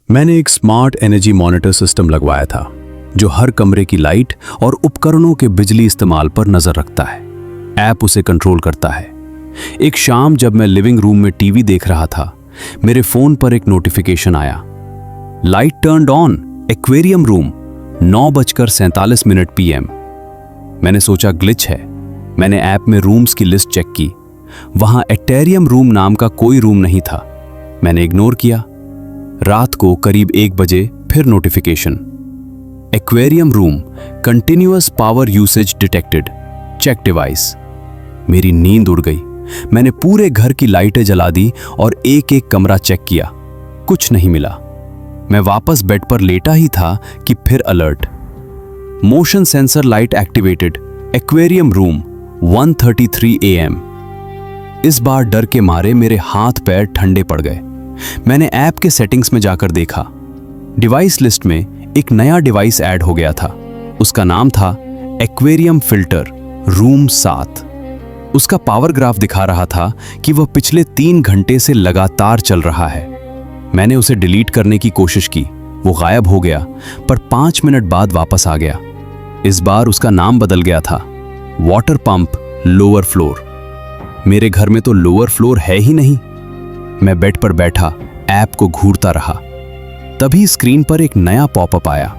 मैंने एक smart energy monitor system लगवाया था जो हर कमरे की लाइट और उपकरणों के बिजली इस्तेमाल पर नजर रखता है। ऐप उसे कंट्रोल करता है। एक शाम जब मैं लिविंग रूम में टीवी देख रहा था, मेरे फोन पर एक नोटिफिकेशन आया। Light turned on, aquarium room, 9:47 PM। मैंने सोचा ग्लिच है। मैंने ऐप में रूम्स की लिस्ट चेक की। वहां एक्वेरियम रूम नाम का कोई रूम नहीं था। मैंने इग्नोर किया। रात को करीब 1 बजे फिर notification, aquarium room, continuous power usage detected, check device. मेरी नींद उड़ गई। मैंने पूरे घर की लाइटें जला दी और एक एक कमरा चेक किया। कुछ नहीं मिला। मैं वापस बेड पर लेटा ही था कि फिर alert, motion sensor light activated, aquarium room, 1:33 AM। इस बार डर के मारे मेरे हाथ पैर ठंडे पड़ गए। मैंने ऐप के सेटिंग्स में जाकर देखा। डिवाइस लिस्ट में एक नया डिवाइस ऐड हो गया था। उसका नाम था एक्वेरियम फिल्टर रूम 7। उसका पावर ग्राफ दिखा रहा था कि वह पिछले 3 घंटे से लगातार चल रहा है। मैंने उसे डिलीट करने की कोशिश की। वो गायब हो गया, पर 5 मिनट बाद वापस आ गया। इस बार उसका नाम बदल गया था, वाटर पंप लोअर फ्लोर। मेरे घर में तो लोअर फ्लोर है ही नहीं। मैं बेड पर बैठा ऐप को घूरता रहा। तभी स्क्रीन पर एक नया पॉपअप आया।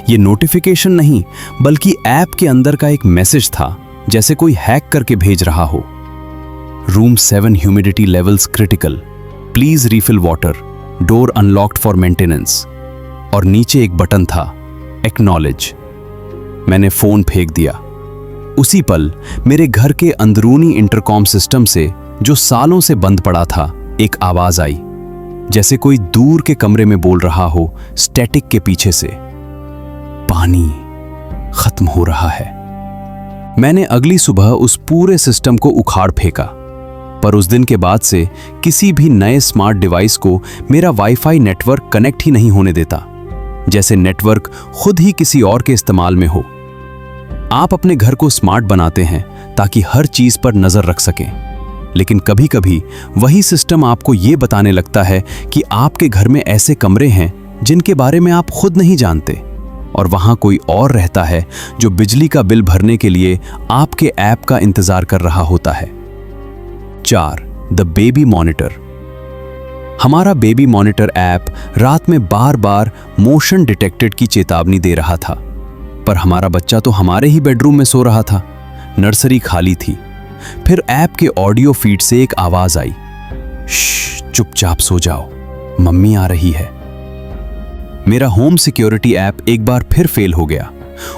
ये नोटिफिकेशन नहीं, बल्कि ऐप के अंदर का एक मैसेज था, जैसे कोई हैक करके भेज रहा हो। Room 7 humidity levels critical, please refill water, door unlocked for maintenance. और नीचे एक बटन था, एक्नॉलेज। मैंने फोन फेंक दिया। उसी पल मेरे घर के अंदरूनी इंटरकॉम सिस्टम से, जो सालों से बंद पड़ा था, एक आवाज आई, जैसे कोई दूर के कमरे में बोल रहा हो, स्टैटिक के पीछे से, पानी खत्म हो रहा है। मैंने अगली सुबह उस पूरे सिस्टम को उखाड़ फेंका। पर उस दिन के बाद से किसी भी नए स्मार्ट डिवाइस को मेरा वाईफाई नेटवर्क कनेक्ट ही नहीं होने देता, जैसे नेटवर्क खुद ही किसी और के इस्तेमाल में हो। आप अपने घर को स्मार्ट बनाते हैं ताकि हर चीज पर नजर रख सकें, लेकिन कभी कभी वही सिस्टम आपको ये बताने लगता है कि आपके घर में ऐसे कमरे हैं जिनके बारे में आप खुद नहीं जानते, और वहां कोई और रहता है जो बिजली का बिल भरने के लिए आपके ऐप का इंतजार कर रहा होता है। 4. The baby monitor. हमारा बेबी मॉनिटर ऐप रात में बार बार मोशन डिटेक्टेड की चेतावनी दे रहा था, पर हमारा बच्चा तो हमारे ही बेडरूम में सो रहा था। नर्सरी खाली थी। फिर ऐप के ऑडियो फीड से एक आवाज आई, श्श, चुपचाप सो जाओ, मम्मी आ रही है। मेरा होम सिक्योरिटी ऐप एक बार फिर फेल हो गया।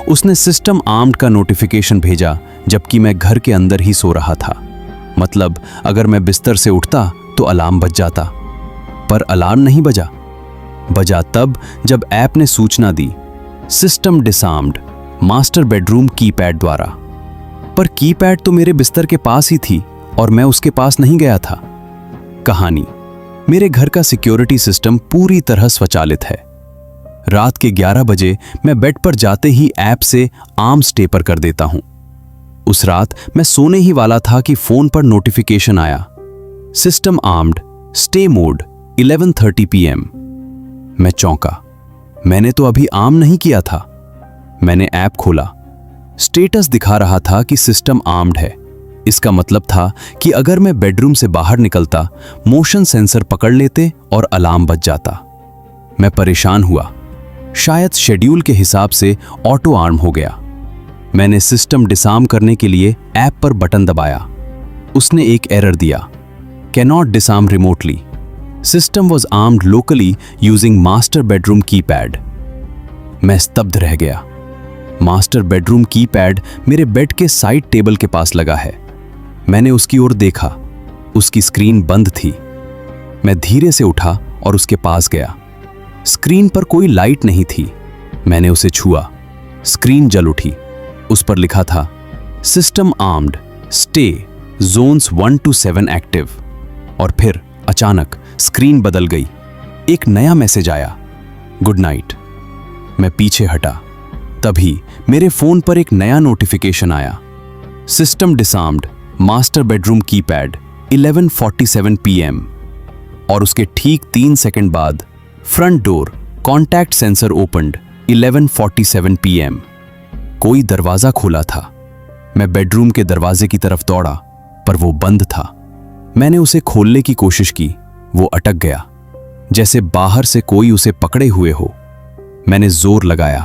उसने सिस्टम आर्म्ड का नोटिफिकेशन भेजा, जबकि मैं घर के अंदर ही सो रहा था। मतलब अगर मैं बिस्तर से उठता तो अलार्म बज जाता, पर अलार्म नहीं बजा। बजा तब जब ऐप ने सूचना दी, system disarmed, master bedroom keypad द्वारा। पर कीपैड तो मेरे बिस्तर के पास ही थी और मैं उसके पास नहीं गया था। कहानी, मेरे घर का सिक्योरिटी सिस्टम पूरी तरह स्वचालित है। रात के 11 बजे मैं बेड पर जाते ही ऐप से आर्म्स टेपर कर देता हूं। उस रात मैं सोने ही वाला था कि फोन पर नोटिफिकेशन आया, system armed, stay mode, 11:30 PM। मैं चौंका। मैंने तो अभी आर्म नहीं किया था। मैंने ऐप खोला। स्टेटस दिखा रहा था कि सिस्टम आर्म्ड है। इसका मतलब था कि अगर मैं बेडरूम से बाहर निकलता, मोशन सेंसर पकड़ लेते और अलार्म बज जाता। मैं परेशान हुआ। शायद शेड्यूल के हिसाब से ऑटो आर्म हो गया। मैंने सिस्टम डिसआर्म करने के लिए ऐप पर बटन दबाया। उसने एक एरर दिया, cannot disarm remotely, system was armed locally using master bedroom keypad. मैं स्तब्ध रह गया। मास्टर बेडरूम कीपैड मेरे बेड के साइड टेबल के पास लगा है। मैंने उसकी ओर देखा। उसकी स्क्रीन बंद थी। मैं धीरे से उठा और उसके पास गया। स्क्रीन पर कोई लाइट नहीं थी। मैंने उसे छुआ। स्क्रीन जल उठी। उस पर लिखा था, system armed, stay, zones 1 to 7 active. और फिर अचानक स्क्रीन बदल गई। एक नया मैसेज आया, गुड नाइट। मैं पीछे हटा। तभी मेरे फोन पर एक नया नोटिफिकेशन आया, system disarmed, master bedroom keypad, 11:47 PM। और उसके ठीक 3 सेकंड बाद front door contact sensor opened 11:47 PM। कोई दरवाजा खोला था। मैं बेडरूम के दरवाजे की तरफ दौड़ा, पर वो बंद था। मैंने उसे खोलने की कोशिश की, वो अटक गया, जैसे बाहर से कोई उसे पकड़े हुए हो। मैंने जोर लगाया,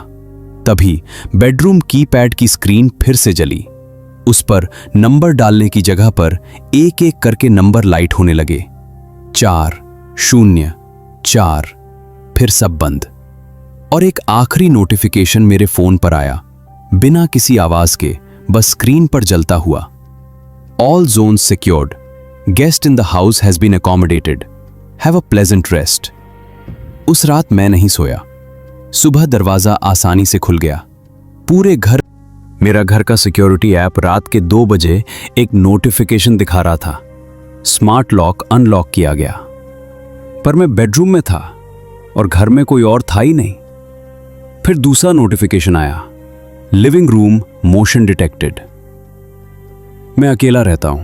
तभी बेडरूम कीपैड की स्क्रीन फिर से जली। उस पर नंबर डालने की जगह पर एक एक करके नंबर लाइट होने लगे। 4 0 4, फिर सब बंद। और एक आखिरी नोटिफिकेशन मेरे फोन पर आया, बिना किसी आवाज के, बस स्क्रीन पर जलता हुआ। All zones secured, guest in the house has been accommodated, have a pleasant rest. उस रात मैं नहीं सोया। सुबह दरवाजा आसानी से खुल गया। पूरे घर, मेरा घर का सिक्योरिटी ऐप रात के 2 बजे एक नोटिफिकेशन दिखा रहा था, स्मार्ट लॉक अनलॉक किया गया। पर मैं बेडरूम में था और घर में कोई और था ही नहीं। फिर दूसरा नोटिफिकेशन आया, लिविंग रूम मोशन डिटेक्टेड। मैं अकेला रहता हूं,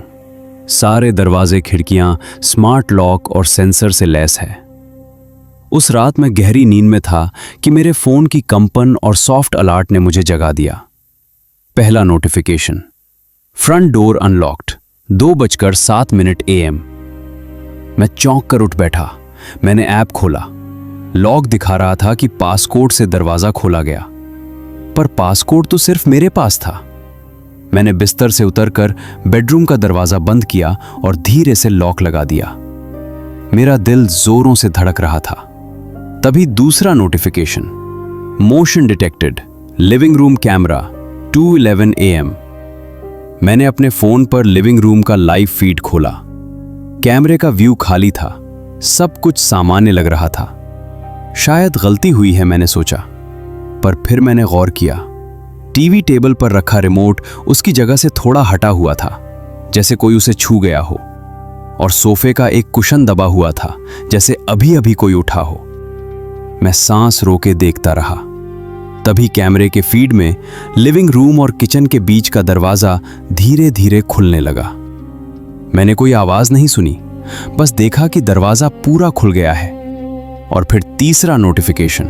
सारे दरवाजे खिड़कियां स्मार्ट लॉक और सेंसर से लैस है। उस रात मैं गहरी नींद में था कि मेरे फोन की कंपन और सॉफ्ट अलर्ट ने मुझे जगा दिया। पहला notification, front door unlocked 2:07 AM। मैं चौंक कर उठ बैठा। मैंने ऐप खोला। लॉक दिखा रहा था कि पासकोड से दरवाजा खोला गया, पर पासकोड तो सिर्फ मेरे पास था। मैंने बिस्तर से उतरकर बेडरूम का दरवाजा बंद किया और धीरे से लॉक लगा दिया। मेरा दिल जोरों से धड़क रहा था। तभी दूसरा notification, motion detected, living room camera 2:11 AM। मैंने अपने फोन पर लिविंग रूम का लाइव फीड खोला। कैमरे का व्यू खाली था, सब कुछ सामान्य लग रहा था। शायद गलती हुई है, मैंने सोचा, पर फिर मैंने गौर किया। टीवी टेबल पर रखा रिमोट उसकी जगह से थोड़ा हटा हुआ था, जैसे कोई उसे छू गया हो, और सोफे का एक कुशन दबा हुआ था, जैसे अभी अभी कोई उठा हो। मैं सांस रोके देखता रहा। तभी कैमरे के फीड में लिविंग रूम और किचन के बीच का दरवाजा धीरे धीरे खुलने लगा। मैंने कोई आवाज नहीं सुनी, बस देखा कि दरवाजा पूरा खुल गया है। और फिर तीसरा notification,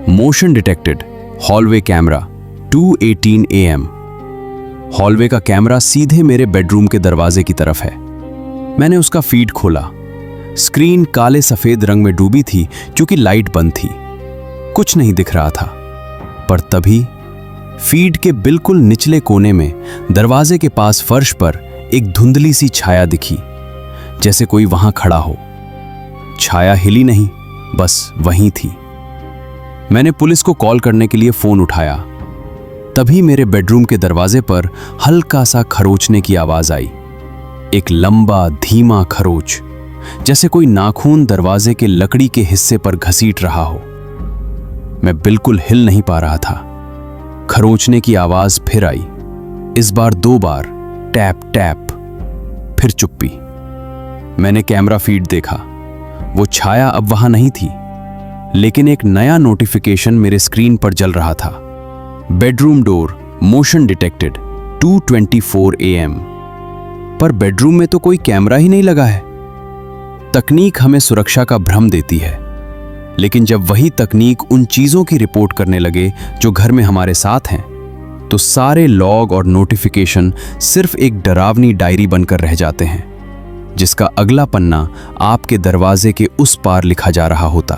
motion detected, hallway camera 2:18 AM। Hallway का कैमरा सीधे मेरे बेडरूम के दरवाजे की तरफ है। मैंने उसका फीड खोला। स्क्रीन काले सफेद रंग में डूबी थी क्योंकि लाइट बंद थी। कुछ नहीं दिख रहा था। पर तभी फीड के बिल्कुल निचले कोने में दरवाजे के पास फर्श पर एक धुंधली सी छाया दिखी, जैसे कोई वहां खड़ा हो। छाया हिली नहीं, बस वहीं थी। मैंने पुलिस को कॉल करने के लिए फोन उठाया। तभी मेरे बेडरूम के दरवाजे पर हल्का सा खरोचने की आवाज आई। एक लंबा धीमा खरोच, जैसे कोई नाखून दरवाजे के लकड़ी के हिस्से पर घसीट रहा हो। मैं बिल्कुल हिल नहीं पा रहा था। खरोचने की आवाज फिर आई, इस बार 2 बार, टैप टैप। फिर चुप्पी। मैंने कैमरा फीड देखा। वो छाया अब वहां नहीं थी, लेकिन एक नया नोटिफिकेशन मेरे स्क्रीन पर जल रहा था, bedroom door motion detected 2:24 AM। पर बेडरूम में तो कोई कैमरा ही नहीं लगा है। तकनीक हमें सुरक्षा का भ्रम देती है, लेकिन जब वही तकनीक उन चीजों की रिपोर्ट करने लगे जो घर में हमारे साथ हैं, तो सारे लॉग और नोटिफिकेशन सिर्फ एक डरावनी डायरी बनकर रह जाते हैं, जिसका अगला पन्ना आपके दरवाजे के उस पार लिखा जा रहा होता।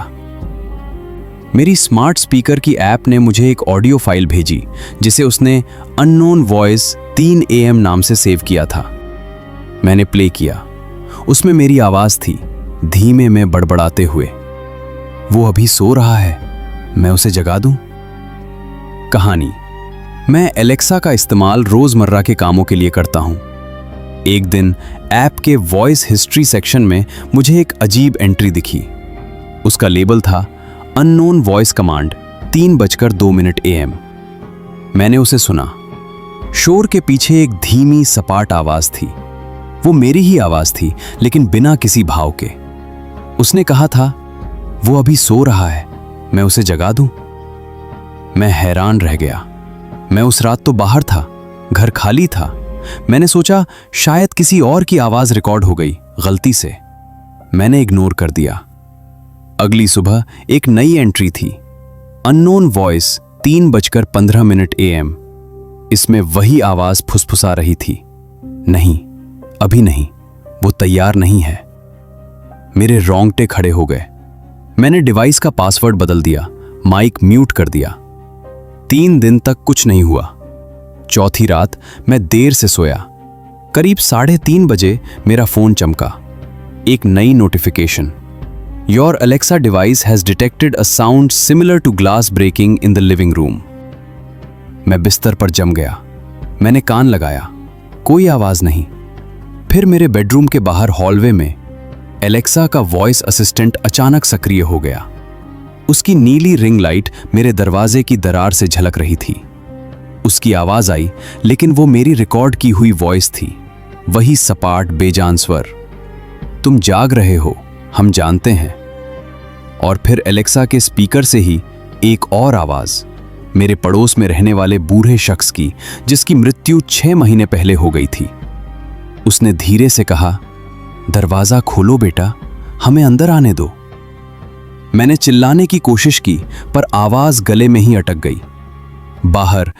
मेरी स्मार्ट स्पीकर की ऐप ने मुझे एक ऑडियो फाइल भेजी, जिसे उसने अननोन वॉइस 3 AM नाम से सेव किया था। मैंने प्ले किया। उसमें मेरी आवाज थी, धीमे में बड़बड़ाते हुए, वो अभी सो रहा है, मैं उसे जगा दूं? कहानी, मैं एलेक्सा का इस्तेमाल रोजमर्रा के कामों के लिए करता हूं। एक दिन ऐप के वॉइस हिस्ट्री सेक्शन में मुझे एक अजीब एंट्री दिखी। उसका लेबल था अननोन वॉइस कमांड 3:02 AM। मैंने उसे सुना। शोर के पीछे एक धीमी सपाट आवाज थी। वो मेरी ही आवाज थी, लेकिन बिना किसी भाव के। उसने कहा था, वो अभी सो रहा है, मैं उसे जगा दूं? मैं हैरान रह गया। मैं उस रात तो बाहर था, घर खाली था। मैंने सोचा शायद किसी और की आवाज रिकॉर्ड हो गई गलती से। मैंने इग्नोर कर दिया। अगली सुबह एक नई एंट्री थी, अननोन वॉइस, 3:15 AM। इसमें वही आवाज फुसफुसा रही थी, नहीं, अभी नहीं, वो तैयार नहीं है। मेरे रोंगटे खड़े हो गए। मैंने डिवाइस का पासवर्ड बदल दिया, माइक म्यूट कर दिया। 3 दिन तक कुछ नहीं हुआ। चौथी रात मैं देर से सोया। करीब 3:30 बजे मेरा फोन चमका। एक नई notification, your Alexa device has detected a sound similar to glass breaking in the living room. मैं बिस्तर पर जम गया। मैंने कान लगाया, कोई आवाज नहीं। फिर मेरे बेडरूम के बाहर हॉलवे में एलेक्सा का वॉइस असिस्टेंट अचानक सक्रिय हो गया। उसकी नीली रिंग लाइट मेरे दरवाजे की दरार से झलक रही थी। उसकी आवाज आई, लेकिन वो मेरी रिकॉर्ड की हुई वॉइस थी, वही सपाट बेजान स्वर, तुम जाग रहे हो, हम जानते हैं। और फिर एलेक्सा के स्पीकर से ही एक और आवाज, मेरे पड़ोस में रहने वाले बूढ़े शख्स की, जिसकी मृत्यु 6 महीने पहले हो गई थी। उसने धीरे से कहा, दरवाजा खोलो बेटा, हमें अंदर आने दो। मैंने चिल्लाने की कोशिश की, पर आवाज गले में ही अटक गई। बाहर